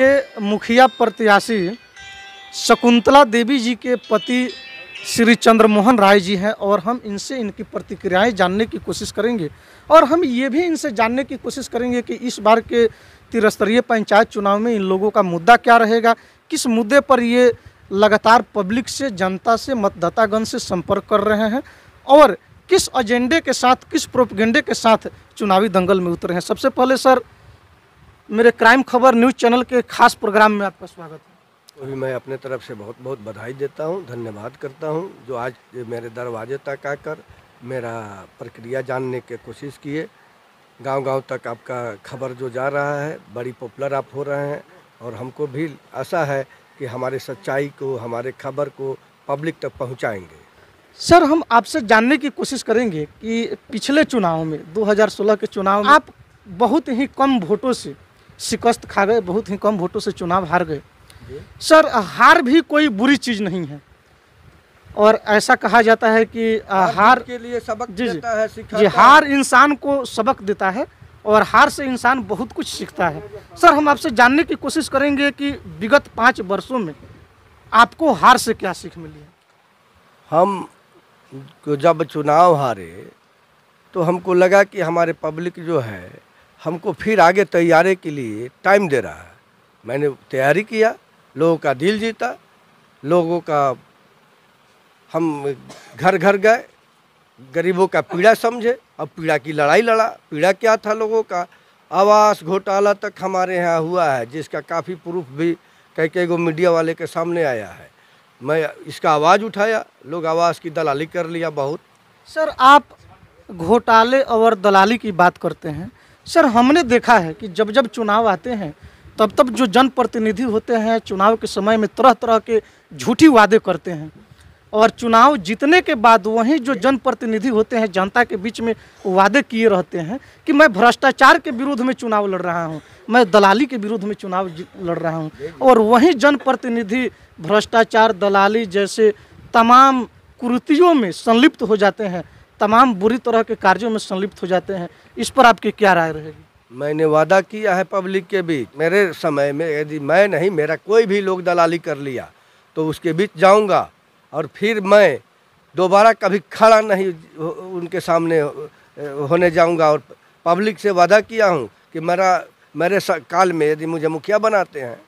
के मुखिया प्रत्याशी शकुंतला देवी जी के पति श्री चंद्रमोहन राय जी हैं और हम इनसे इनकी प्रतिक्रियाएं जानने की कोशिश करेंगे और हम ये भी इनसे जानने की कोशिश करेंगे कि इस बार के त्रिस्तरीय पंचायत चुनाव में इन लोगों का मुद्दा क्या रहेगा, किस मुद्दे पर ये लगातार पब्लिक से, जनता से, मतदातागण से संपर्क कर रहे हैं और किस एजेंडे के साथ, किस प्रोपेगेंडे के साथ चुनावी दंगल में उतरे हैं। सबसे पहले सर, मेरे क्राइम खबर न्यूज़ चैनल के खास प्रोग्राम में आपका स्वागत है। अभी मैं अपने तरफ से बहुत बहुत बधाई देता हूं, धन्यवाद करता हूं जो आज मेरे दरवाजे तक आकर मेरा प्रक्रिया जानने की कोशिश किए। गांव-गांव तक आपका खबर जो जा रहा है, बड़ी पॉपुलर आप हो रहे हैं और हमको भी आशा है कि हमारे सच्चाई को, हमारे खबर को पब्लिक तक पहुंचाएंगे। सर, हम आपसे जानने की कोशिश करेंगे कि पिछले चुनाव में 2016 के चुनाव में आप बहुत ही कम वोटों से शिकस्त खा गए, बहुत ही कम वोटों से चुनाव हार गए। सर, हार भी कोई बुरी चीज़ नहीं है और ऐसा कहा जाता है कि हार के लिए सबक जी देता है, सिखाता जी है। हार इंसान को सबक देता है और हार से इंसान बहुत कुछ सीखता है। सर, हम आपसे जानने की कोशिश करेंगे कि विगत 5 वर्षों में आपको हार से क्या सीख मिली है। हम को जब चुनाव हारे तो हमको लगा कि हमारे पब्लिक जो है हमको फिर आगे तैयारी के लिए टाइम दे रहा है। मैंने तैयारी किया, लोगों का दिल जीता, लोगों का हम घर घर गए, गरीबों का पीड़ा समझे और पीड़ा की लड़ाई लड़ा। पीड़ा क्या था लोगों का, आवास घोटाला तक हमारे यहाँ हुआ है जिसका काफ़ी प्रूफ भी कई गो मीडिया वाले के सामने आया है। मैं इसका आवाज़ उठाया, लोग आवास की दलाली कर लिया बहुत। सर, आप घोटाले और दलाली की बात करते हैं। सर, हमने देखा है कि जब जब चुनाव आते हैं तब तब जो जनप्रतिनिधि होते हैं चुनाव के समय में तरह तरह के झूठी वादे करते हैं और चुनाव जीतने के बाद वहीं जो जनप्रतिनिधि होते हैं जनता के बीच में वादे किए रहते हैं कि मैं भ्रष्टाचार के विरुद्ध में चुनाव लड़ रहा हूं, मैं दलाली के विरुद्ध में चुनाव लड़ रहा हूं और वहीं जनप्रतिनिधि भ्रष्टाचार, दलाली जैसे तमाम कुरीतियों में संलिप्त हो जाते हैं, तमाम बुरी तरह के कार्यों में संलिप्त हो जाते हैं। इस पर आपकी क्या राय रहेगी। मैंने वादा किया है पब्लिक के बीच, मेरे समय में यदि मैं नहीं, मेरा कोई भी लोग दलाली कर लिया तो उसके बीच जाऊंगा और फिर मैं दोबारा कभी खड़ा नहीं उनके सामने होने जाऊंगा। और पब्लिक से वादा किया हूं कि मेरे काल में यदि मुझे मुखिया बनाते हैं,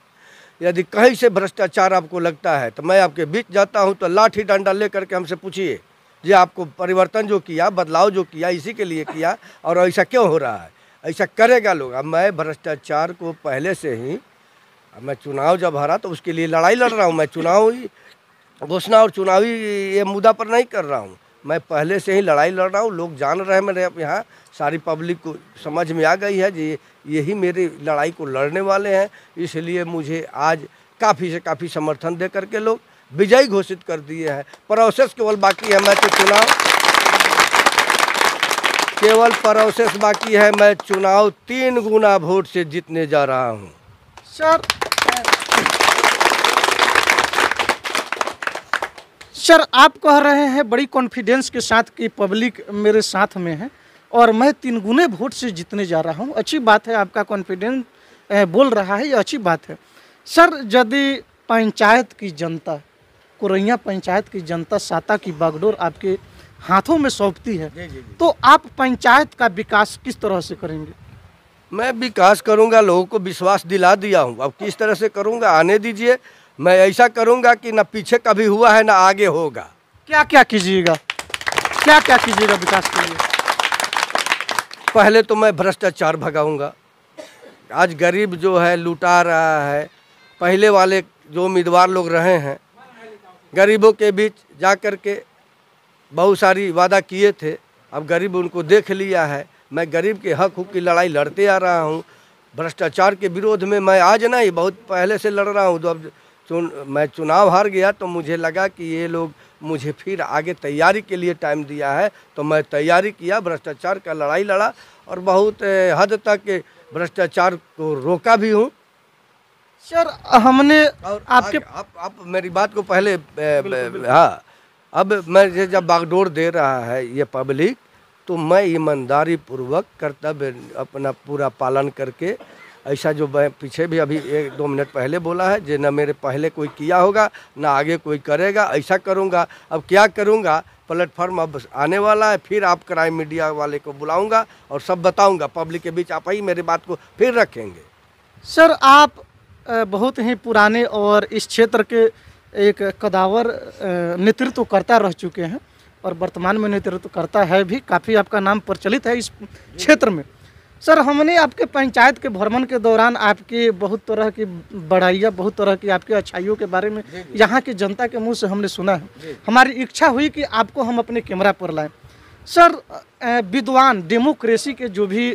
यदि कहीं से भ्रष्टाचार आपको लगता है तो मैं आपके बीच जाता हूं तो लाठी डंडा लेकर के हमसे पूछिए जी आपको परिवर्तन जो किया, बदलाव जो किया, इसी के लिए किया और ऐसा क्यों हो रहा है, ऐसा करेगा लोग। अब मैं भ्रष्टाचार को पहले से ही, मैं चुनाव जब हारा तो उसके लिए लड़ाई लड़ रहा हूँ। मैं चुनावी घोषणा और चुनावी ये मुद्दा पर नहीं कर रहा हूँ, मैं पहले से ही लड़ाई लड़ रहा हूँ। लोग जान रहे हैं, मेरे यहाँ सारी पब्लिक को समझ में आ गई है जी यही मेरी लड़ाई को लड़ने वाले हैं। इसलिए मुझे आज काफ़ी से काफ़ी समर्थन दे करके लोग विजयी घोषित कर दिए हैं। प्रोसेस केवल बाकी है, मैं तो चुनाव केवल प्रोसेस बाकी है। मैं चुनाव 3 गुना वोट से जीतने जा रहा हूं। सर, आप कह रहे हैं बड़ी कॉन्फिडेंस के साथ कि पब्लिक मेरे साथ में है और मैं 3 गुने वोट से जीतने जा रहा हूं। अच्छी बात है, आपका कॉन्फिडेंस बोल रहा है, ये अच्छी बात है। सर, यदि पंचायत की जनता, कुरैया पंचायत की जनता साता की बागडोर आपके हाथों में सौंपती है तो आप पंचायत का विकास किस तरह से करेंगे। मैं विकास करूंगा, लोगों को विश्वास दिला दिया हूं। अब किस तरह से करूंगा, आने दीजिए। मैं ऐसा करूंगा कि ना पीछे कभी हुआ है ना आगे होगा। क्या क्या कीजिएगा, क्या क्या कीजिएगा विकास के लिए। पहले तो मैं भ्रष्टाचार भगाऊंगा। आज गरीब जो है लुटा रहा है। पहले वाले जो उम्मीदवार लोग रहे हैं गरीबों के बीच जा कर के बहुत सारी वादा किए थे, अब गरीब उनको देख लिया है। मैं गरीब के हक की लड़ाई लड़ते आ रहा हूँ। भ्रष्टाचार के विरोध में मैं आज नहीं, बहुत पहले से लड़ रहा हूँ। जब मैं चुनाव हार गया तो मुझे लगा कि ये लोग मुझे फिर आगे तैयारी के लिए टाइम दिया है तो मैं तैयारी किया, भ्रष्टाचार का लड़ाई लड़ा और बहुत हद तक भ्रष्टाचार को रोका भी हूँ। सर, हमने और आपके आप मेरी बात को पहले हाँ, अब मैं जब बागडोर दे रहा है ये पब्लिक तो मैं ईमानदारी पूर्वक कर्तव्य अपना पूरा पालन करके ऐसा जो मैं पीछे भी अभी 1-2 मिनट पहले बोला है, जो न मेरे पहले कोई किया होगा ना आगे कोई करेगा, ऐसा करूँगा। अब क्या करूँगा, प्लेटफॉर्म अब आने वाला है, फिर आप क्राइम मीडिया वाले को बुलाऊंगा और सब बताऊंगा, पब्लिक के बीच आप ही मेरी बात को फिर रखेंगे। सर आप बहुत ही पुराने और इस क्षेत्र के एक कदावर नेतृत्व करता रह चुके हैं और वर्तमान में नेतृत्व करता है भी, काफ़ी आपका नाम प्रचलित है इस क्षेत्र में। सर हमने आपके पंचायत के भ्रमण के दौरान आपकी बहुत तरह की बड़ाइयाँ, बहुत तरह की आपकी अच्छाइयों के बारे में यहाँ की जनता के मुंह से हमने सुना है। हमारी इच्छा हुई कि आपको हम अपने कैमरा पर लाएं। सर विद्वान डेमोक्रेसी के जो भी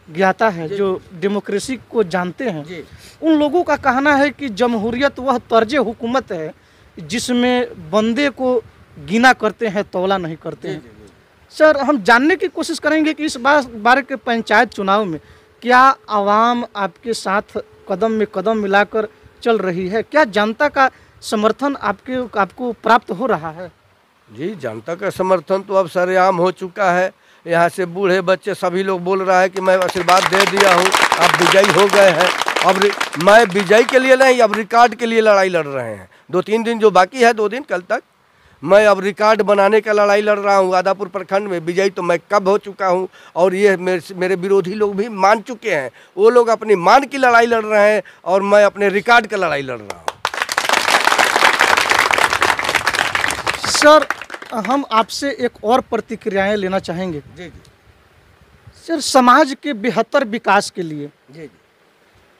ज्ञाता है, जो डेमोक्रेसी को जानते हैं, उन लोगों का कहना है कि जमहूरियत वह तर्ज हुकूमत है जिसमें बंदे को गिना करते हैं, तौला नहीं करते हैं। सर हम जानने की कोशिश करेंगे कि इस बार के पंचायत चुनाव में क्या आवाम आपके साथ कदम में कदम मिलाकर चल रही है? क्या जनता का समर्थन आपको प्राप्त हो रहा है? जी, जनता का समर्थन तो अब सरेआम हो चुका है। यहाँ से बूढ़े बच्चे सभी लोग बोल रहा है कि मैं आशीर्वाद दे दिया हूँ, आप विजयी हो गए हैं। अब मैं विजयी के लिए नहीं, अब रिकॉर्ड के लिए लड़ाई लड़ रहे हैं। 2-3 दिन जो बाकी है, 2 दिन कल तक, मैं अब रिकॉर्ड बनाने का लड़ाई लड़ रहा हूँ। आदापुर प्रखंड में विजयी तो मैं कब हो चुका हूँ और ये मेरे विरोधी लोग भी मान चुके हैं। वो लोग अपनी मान की लड़ाई लड़ रहे हैं और मैं अपने रिकॉर्ड का लड़ाई लड़ रहा हूँ। सर हम आपसे एक और प्रतिक्रियाएं लेना चाहेंगे। जी। सर समाज के बेहतर विकास के लिए जी।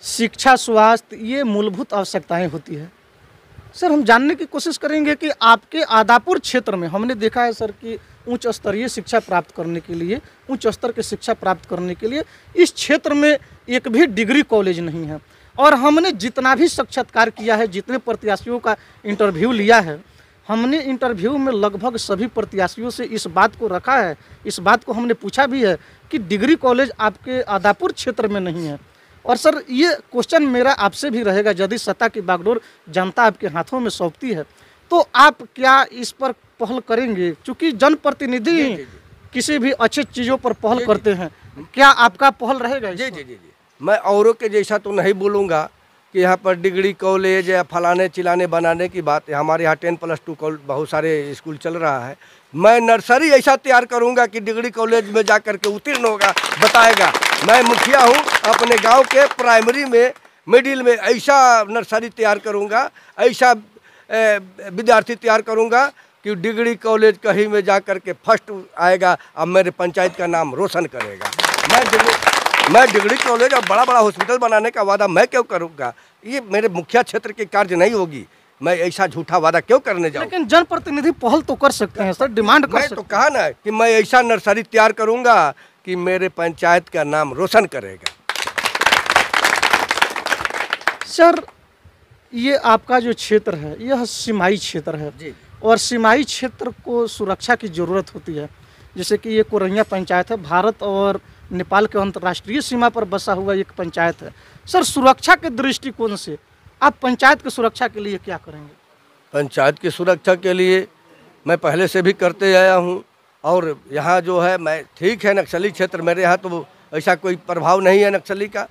शिक्षा, स्वास्थ्य, ये मूलभूत आवश्यकताएं होती है। सर हम जानने की कोशिश करेंगे कि आपके आदापुर क्षेत्र में हमने देखा है सर कि उच्च स्तरीय शिक्षा प्राप्त करने के लिए, उच्च स्तर की शिक्षा प्राप्त करने के लिए इस क्षेत्र में एक भी डिग्री कॉलेज नहीं है। और हमने जितना भी साक्षात्कार किया है, जितने प्रत्याशियों का इंटरव्यू लिया है, हमने इंटरव्यू में लगभग सभी प्रत्याशियों से इस बात को रखा है, इस बात को हमने पूछा भी है कि डिग्री कॉलेज आपके आदापुर क्षेत्र में नहीं है। और सर ये क्वेश्चन मेरा आपसे भी रहेगा, यदि सत्ता की बागडोर जनता आपके हाथों में सौंपती है तो आप क्या इस पर पहल करेंगे? क्योंकि जनप्रतिनिधि किसी भी अच्छी चीज़ों पर पहल करते हैं, क्या आपका पहल रहेगा? जी। मैं औरों के जैसा तो नहीं बोलूँगा कि यहाँ पर डिग्री कॉलेज या फलाने चिलाने बनाने की बात है। हमारे यहाँ 10+2 बहुत सारे स्कूल चल रहा है। मैं नर्सरी ऐसा तैयार करूँगा कि डिग्री कॉलेज में जा कर के उत्तीर्ण होगा, बताएगा। मैं मुखिया हूँ, अपने गांव के प्राइमरी में, मिडिल में ऐसा नर्सरी तैयार करूँगा, ऐसा विद्यार्थी तैयार करूँगा कि डिग्री कॉलेज कहीं में जा कर के फर्स्ट आएगा और मेरे पंचायत का नाम रोशन करेगा। मैं डिग्री कॉलेज और बड़ा बड़ा हॉस्पिटल बनाने का वादा मैं क्यों करूँगा? ये मेरे मुखिया क्षेत्र की कार्य नहीं होगी। मैं ऐसा झूठा वादा क्यों करने जाऊँ? लेकिन जनप्रतिनिधि पहल तो कर सकते हैं सर, डिमांड कर सकते हैं। मैं तो कहा ना कि मैं ऐसा नर्सरी तैयार करूँगा कि मेरे पंचायत का नाम रोशन करेगा। सर ये आपका जो क्षेत्र है, यह सीमाई क्षेत्र है जी। और सीमाई क्षेत्र को सुरक्षा की ज़रूरत होती है। जैसे कि ये कोरैया पंचायत है, भारत और नेपाल के अंतर्राष्ट्रीय सीमा पर बसा हुआ एक पंचायत है। सर सुरक्षा के दृष्टिकोण से आप पंचायत की सुरक्षा के लिए क्या करेंगे? पंचायत की सुरक्षा के लिए मैं पहले से भी करते आया हूँ और यहाँ जो है मैं ठीक है, नक्सली क्षेत्र मेरे यहाँ तो ऐसा कोई प्रभाव नहीं है नक्सली का।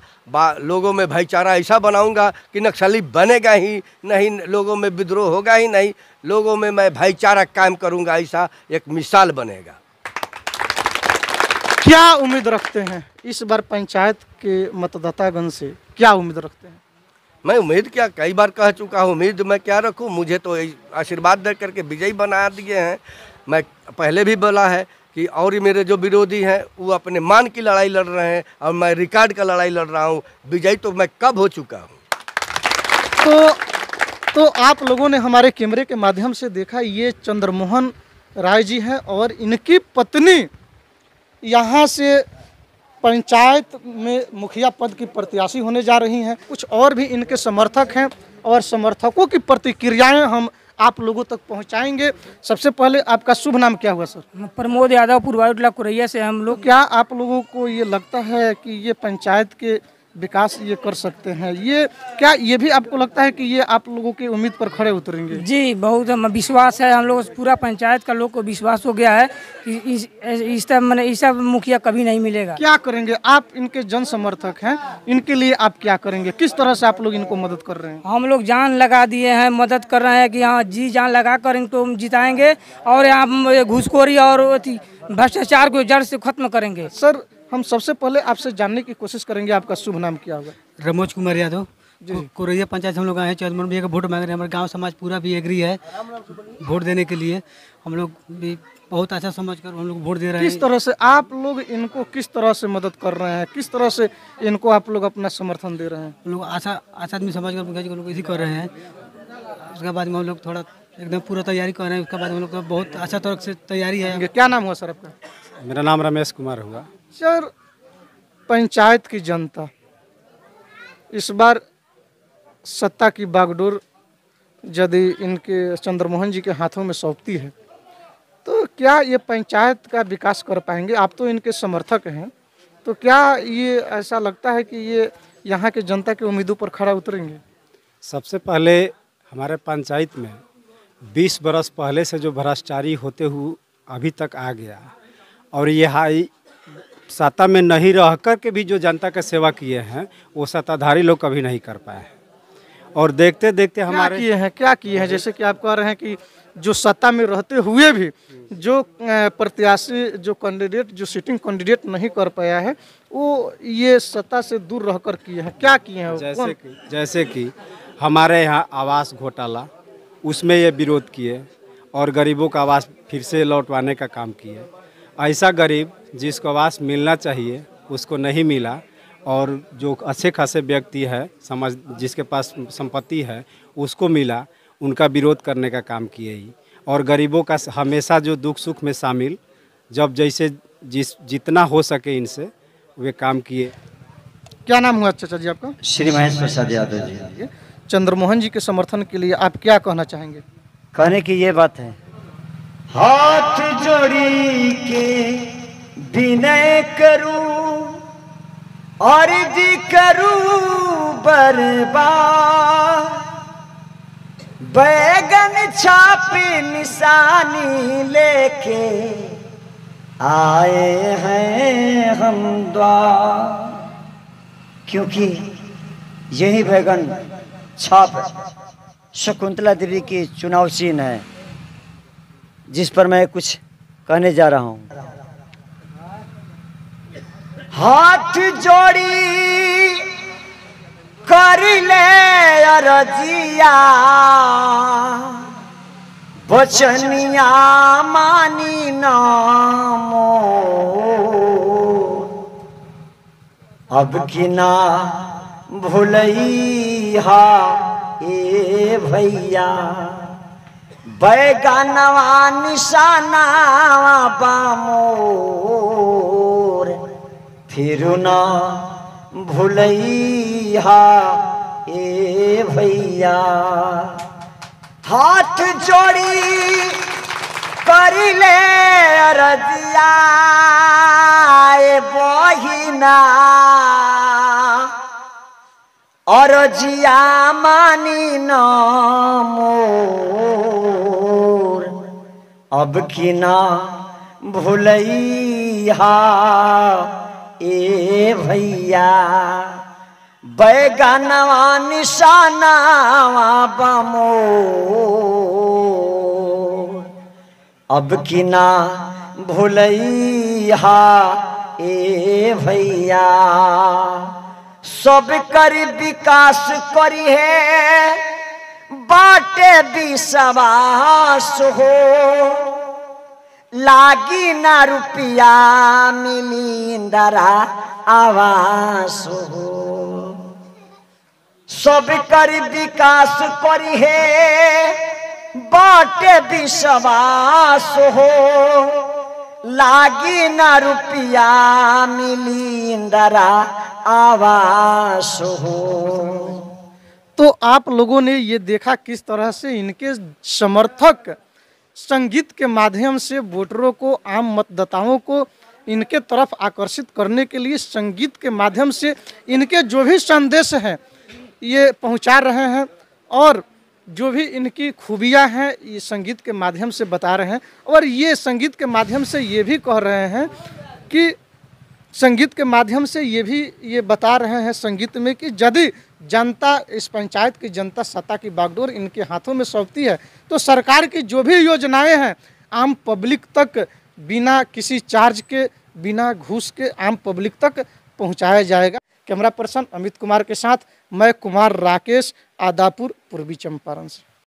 लोगों में भाईचारा ऐसा बनाऊंगा कि नक्सली बनेगा ही नहीं, लोगों में विद्रोह होगा ही नहीं, लोगों में मैं भाईचारा कायम करूंगा, ऐसा एक मिसाल बनेगा। क्या उम्मीद रखते हैं इस बार पंचायत के मतदातागण से, क्या उम्मीद रखते हैं? मैं उम्मीद क्या, कई बार कह चुका हूँ, उम्मीद मैं क्या रखूँ? मुझे तो आशीर्वाद दे करके विजयी बना दिए हैं। मैं पहले भी बोला है कि और मेरे जो विरोधी हैं वो अपने मान की लड़ाई लड़ रहे हैं और मैं रिकॉर्ड का लड़ाई लड़ रहा हूँ। विजयी तो मैं कब हो चुका हूँ। तो आप लोगों ने हमारे कैमरे के माध्यम से देखा, ये चंद्रमोहन राय जी हैं और इनकी पत्नी यहाँ से पंचायत में मुखिया पद की प्रत्याशी होने जा रही हैं। कुछ और भी इनके समर्थक हैं और समर्थकों की प्रतिक्रियाएं हम आप लोगों तक पहुंचाएंगे। सबसे पहले आपका शुभ नाम क्या हुआ सर? प्रमोद यादव, पूर्वायुटला कोरैया से हम लोग। क्या आप लोगों को ये लगता है कि ये पंचायत के विकास ये कर सकते हैं, ये क्या ये भी आपको लगता है कि ये आप लोगों की उम्मीद पर खड़े उतरेंगे? जी, बहुत विश्वास है, हम लोग पूरा पंचायत का लोग को विश्वास हो गया है कि इस तरह मैंने ऐसा मुखिया कभी नहीं मिलेगा। क्या करेंगे आप? इनके जन समर्थक हैं, इनके लिए आप क्या करेंगे? किस तरह से आप लोग इनको मदद कर रहे हैं? हम लोग जान लगा दिए हैं, मदद कर रहे हैं कि हाँ जी जान लगा कर इनको हम जिताएंगे और यहाँ घूसखोरी और भ्रष्टाचार को जड़ से खत्म करेंगे। सर, हम सबसे पहले आपसे जानने की कोशिश करेंगे, आपका शुभ नाम क्या होगा? रमोज कुमार यादव कोरैया पंचायत हम लोग आए हैं। चौधरी भैया का वोट मांग रहे हैं। हमारे गांव समाज पूरा भी एग्री है वोट देने के लिए। हम लोग भी बहुत अच्छा समझ कर हम लोग वोट दे रहे हैं। किस तरह से आप लोग इनको किस तरह से मदद कर रहे हैं, किस तरह से इनको आप लोग अपना समर्थन दे रहे हैं? हम लोग आशा आदमी समझ कर हम लोग इसी कर रहे हैं। उसके बाद में हम लोग थोड़ा एकदम पूरा तैयारी कर रहे हैं। उसके बाद हम लोग का बहुत अच्छा तरह से तैयारी है। क्या नाम हुआ सर आपका? मेरा नाम रमेश कुमार हुआ। सर, पंचायत की जनता इस बार सत्ता की बागडोर यदि इनके चंद्रमोहन जी के हाथों में सौंपती है तो क्या ये पंचायत का विकास कर पाएंगे? आप तो इनके समर्थक हैं, तो क्या ये ऐसा लगता है कि ये यहाँ के जनता की उम्मीदों पर खड़ा उतरेंगे? सबसे पहले हमारे पंचायत में 20 बरस पहले से जो भ्रष्टाचारी होते हुए अभी तक आ गया और ये सत्ता में नहीं रह कर के भी जो जनता का सेवा किए हैं वो सत्ताधारी लोग कभी नहीं कर पाए हैं। और देखते देखते हमारे क्या किए हैं? जैसे कि आप कह रहे हैं कि जो सत्ता में रहते हुए भी जो प्रत्याशी, जो कैंडिडेट, जो सिटिंग कैंडिडेट नहीं कर पाया है वो ये सत्ता से दूर रहकर किए हैं। क्या किए हैं? जैसे कि हमारे यहाँ आवास घोटाला, उसमें ये विरोध किए और गरीबों का आवास फिर से लौटवाने का काम किए। ऐसा गरीब जिसको आवास मिलना चाहिए उसको नहीं मिला और जो अच्छे खासे व्यक्ति है समाज जिसके पास संपत्ति है उसको मिला, उनका विरोध करने का काम किए ही। और गरीबों का हमेशा जो दुख सुख में शामिल, जब जैसे जितना हो सके इनसे वे काम किए। क्या नाम हुआ चाचा जी आपका? श्री महेश प्रसाद यादव जी। चंद्रमोहन जी के समर्थन के लिए आप क्या कहना चाहेंगे? कहने की ये बात है, हाथ जोड़ी के विनय करूं और जी करूं बर्बाद, बैगन छापी निशानी लेके आए हैं हम द्वार, क्योंकि यही बैगन छाप शकुंतला देवी की चुनाव चिन्ह है जिस पर मैं कुछ कहने जा रहा हूं। हाथ जोड़ी कर ले अरजिया, बचनिया मानी नामो, अब की ना भूलैहा ए भैया, बैगनवा निशाना बामोर, फिर ना भूलैहा ए भैया। हाथ जोड़ी कर ले अरजिया ए बहिना, अरजिया मानी ना मोर, अब की ना भूलैहा ए भैया, बैगनवा निशानावा बमोर, अब की ना भूलैहा ए भैया। सब कर विकास करी है बाटे विश्वास हो, लागी ना रुपया मिली इंदिरा आवास हो। सब कर विकास करी है बाटे विश्वास हो, लागी ना रुपया मिली इंदिरा आवास हो। तो आप लोगों ने ये देखा किस तरह से इनके समर्थक संगीत के माध्यम से वोटरों को, आम मतदाताओं को इनके तरफ आकर्षित करने के लिए संगीत के माध्यम से इनके जो भी संदेश हैं ये पहुंचा रहे हैं और जो भी इनकी खूबियां हैं ये संगीत के माध्यम से बता रहे हैं। और ये संगीत के माध्यम से ये भी कह रहे हैं कि संगीत के माध्यम से ये बता रहे हैं संगीत में कि यदि जनता, इस पंचायत की जनता सत्ता की बागडोर इनके हाथों में सौंपती है तो सरकार की जो भी योजनाएं हैं आम पब्लिक तक बिना किसी चार्ज के, बिना घूस के आम पब्लिक तक पहुंचाया जाएगा। कैमरा पर्सन अमित कुमार के साथ मैं कुमार राकेश, आदापुर, पूर्वी चंपारण से।